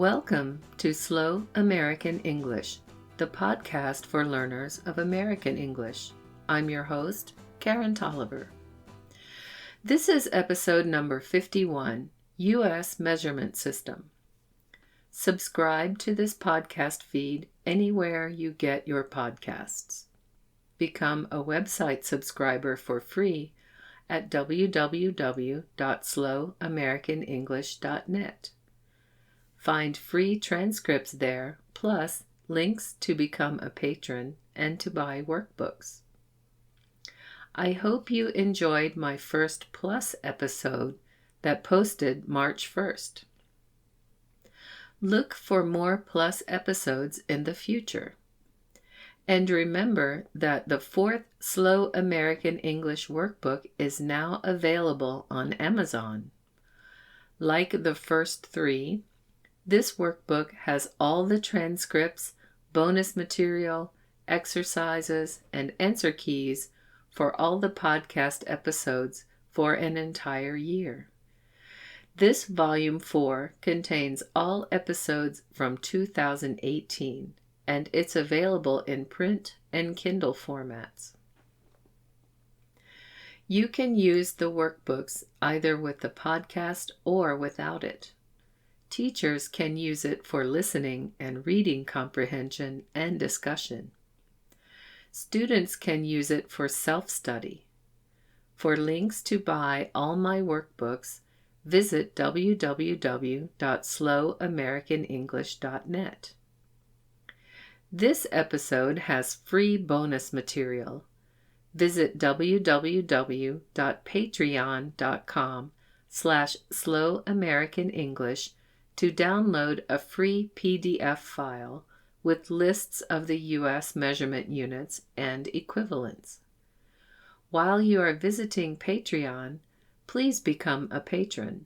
Welcome to Slow American English, the podcast for learners of American English. I'm your host, Karen Tolliver. This is episode number 51, U.S. Measurement System. Subscribe to this podcast feed anywhere you get your podcasts. Become a website subscriber for free at www.slowamericanenglish.net. Find free transcripts there, plus links to become a patron and to buy workbooks. I hope you enjoyed my first Plus episode that posted March 1st. Look for more Plus episodes in the future. And remember that the fourth Slow American English workbook is now available on Amazon. Like the first three, this workbook has all the transcripts, bonus material, exercises, and answer keys for all the podcast episodes for an entire year. This Volume 4 contains all episodes from 2018, and it's available in print and Kindle formats. You can use the workbooks either with the podcast or without it. Teachers can use it for listening and reading comprehension and discussion. Students can use it for self-study. For links to buy all my workbooks, visit www.slowamericanenglish.net. This episode has free bonus material. Visit www.patreon.com/slowamericanenglish to download a free PDF file with lists of the U.S. measurement units and equivalents. While you are visiting Patreon, please become a patron.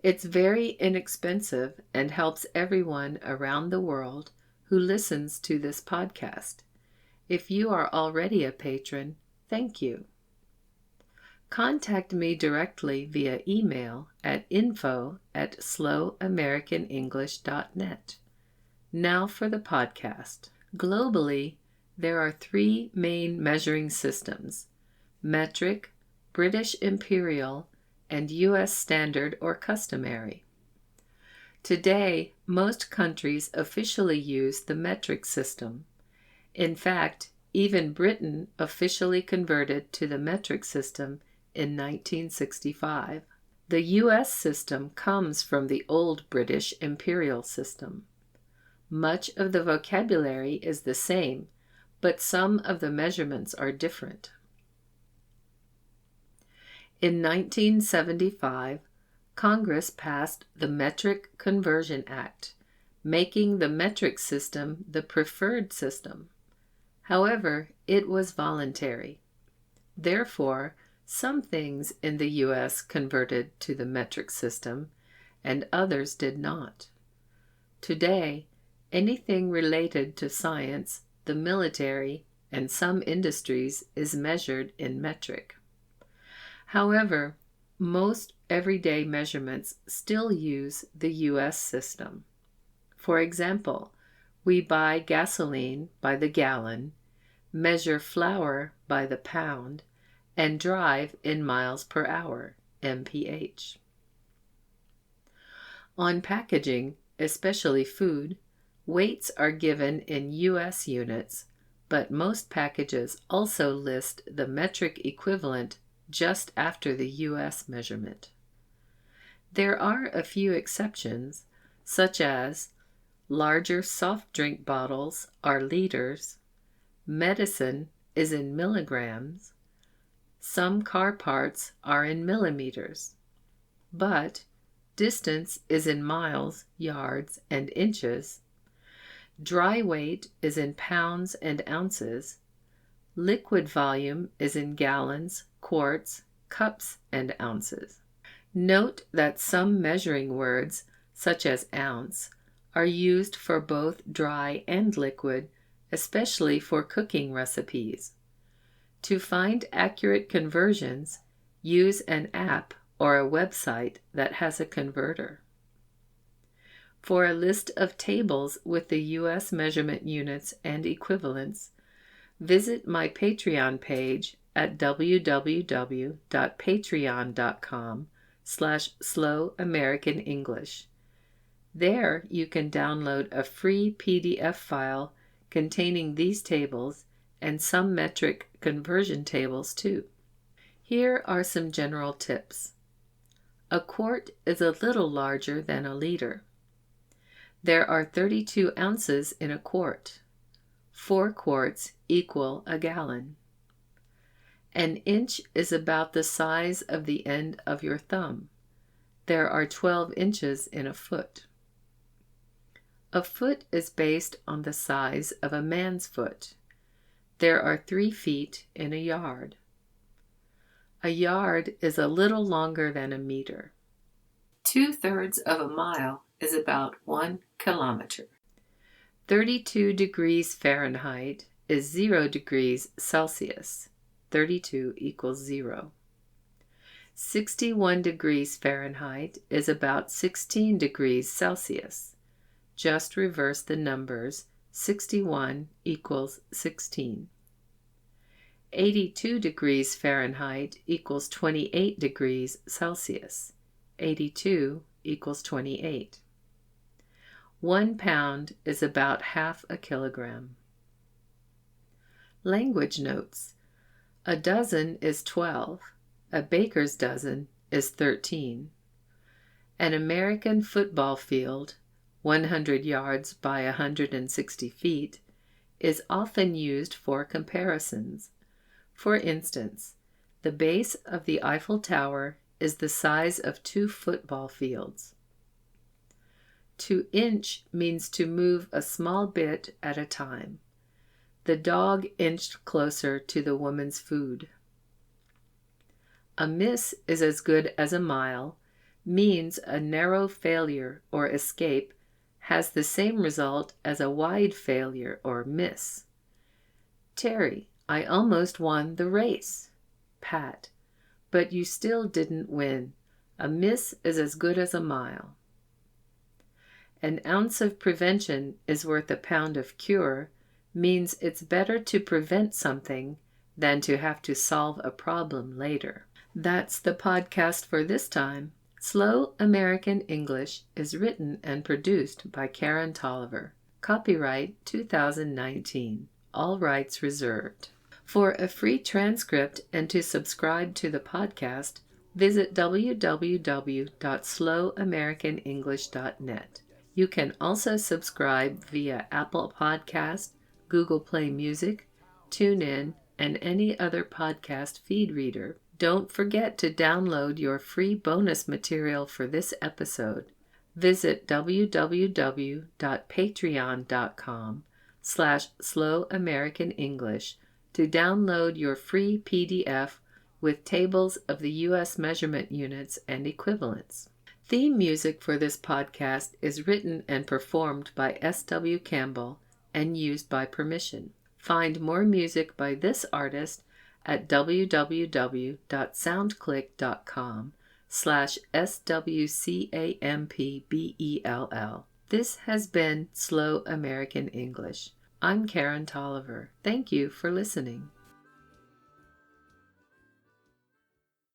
It's very inexpensive and helps everyone around the world who listens to this podcast. If you are already a patron, thank you. Contact me directly via email at info@slowamericanenglish.net. Now for the podcast. Globally, there are three main measuring systems: metric, British Imperial, and U.S. Standard or Customary. Today, most countries officially use the metric system. In fact, even Britain officially converted to the metric system in 1965. The U.S. system comes from the old British imperial system. Much of the vocabulary is the same, but some of the measurements are different. In 1975, Congress passed the Metric Conversion Act, making the metric system the preferred system. However, it was voluntary. Therefore, some things in the U.S. converted to the metric system, and others did not. Today, anything related to science, the military, and some industries is measured in metric. However, most everyday measurements still use the U.S. system. For example, we buy gasoline by the gallon, measure flour by the pound, and drive in miles per hour, mph. On packaging, especially food, weights are given in U.S. units, but most packages also list the metric equivalent just after the U.S. measurement. There are a few exceptions, such as larger soft drink bottles are liters, medicine is in milligrams, some car parts are in millimeters, but distance is in miles, yards, and inches. Dry weight is in pounds and ounces. Liquid volume is in gallons, quarts, cups, and ounces. Note that some measuring words, such as ounce, are used for both dry and liquid, especially for cooking recipes. To find accurate conversions, use an app or a website that has a converter. For a list of tables with the U.S. measurement units and equivalents, visit my Patreon page at www.patreon.com/slowamericanenglish. There you can download a free PDF file containing these tables and some metric conversion tables too. Here are some general tips. A quart is a little larger than a liter. There are 32 ounces in a quart. 4 quarts equal a gallon. An inch is about the size of the end of your thumb. There are 12 inches in a foot. A foot is based on the size of a man's foot. There are 3 feet in a yard. A yard is a little longer than a meter. 2/3 of a mile is about 1 kilometer. 32 degrees Fahrenheit is 0 degrees Celsius. 32 equals 0. 61 degrees Fahrenheit is about 16 degrees Celsius. Just reverse the numbers. 61 equals 16. 82 degrees Fahrenheit equals 28 degrees Celsius. 82 equals 28. 1 pound is about half a kilogram. Language notes. A dozen is 12. A baker's dozen is 13. An American football field, 100 yards by 160 feet, is often used for comparisons. For instance, the base of the Eiffel Tower is the size of 2 football fields. To inch means to move a small bit at a time. The dog inched closer to the woman's food. A miss is as good as a mile means a narrow failure or escape has the same result as a wide failure or miss. Terry, I almost won the race. Pat, but you still didn't win. A miss is as good as a mile. An ounce of prevention is worth a pound of cure means it's better to prevent something than to have to solve a problem later. That's the podcast for this time. Slow American English is written and produced by Karen Tolliver. Copyright 2019. All rights reserved. For a free transcript and to subscribe to the podcast, visit www.slowamericanenglish.net. You can also subscribe via Apple Podcast, Google Play Music, TuneIn, and any other podcast feed reader. Don't forget to download your free bonus material for this episode. Visit www.patreon.com/slowamericanenglish to download your free PDF with tables of the U.S. measurement units and equivalents. Theme music for this podcast is written and performed by S.W. Campbell and used by permission. Find more music by this artist at www.soundclick.com/SWCAMPBELL. This has been Slow American English. I'm Karen Tolliver. Thank you for listening.